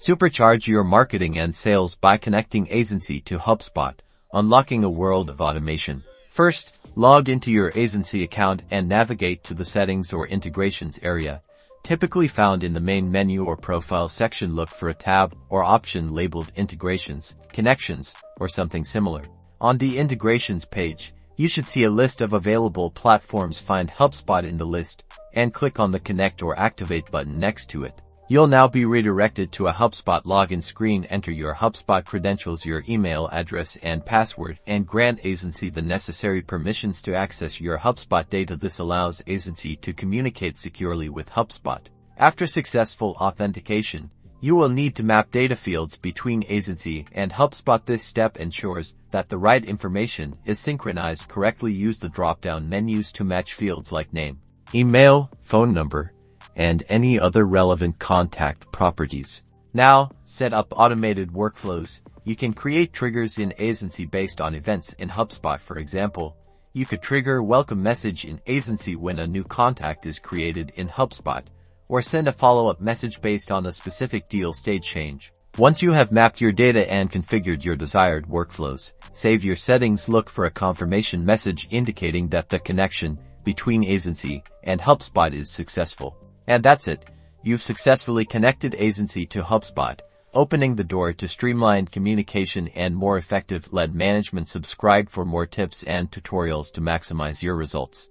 Supercharge your marketing and sales by connecting Aisensy to Hubspot, unlocking a world of automation. First, log into your Aisensy account and navigate to the Settings or Integrations area. Typically found in the main menu or profile section, look for a tab or option labeled Integrations, Connections, or something similar. On the Integrations page, you should see a list of available platforms. Find Hubspot in the list, and click on the Connect or Activate button next to it. You'll now be redirected to a Hubspot login screen. Enter your Hubspot credentials, your email address and password, and grant Aisensy the necessary permissions to access your Hubspot data. This allows Aisensy to communicate securely with Hubspot. After successful authentication, you will need to map data fields between Aisensy and Hubspot. This step ensures that the right information is synchronized correctly. Use the drop-down menus to match fields like name, email, phone number, and any other relevant contact properties. Now, set up automated workflows. You can create triggers in Aisensy based on events in Hubspot. For example, you could trigger a welcome message in Aisensy when a new contact is created in Hubspot, or send a follow-up message based on a specific deal stage change. Once you have mapped your data and configured your desired workflows, save your settings. Look for a confirmation message indicating that the connection between Aisensy and Hubspot is successful. And that's it. You've successfully connected Aisensy to Hubspot, opening the door to streamlined communication and more effective lead management. Subscribe for more tips and tutorials to maximize your results.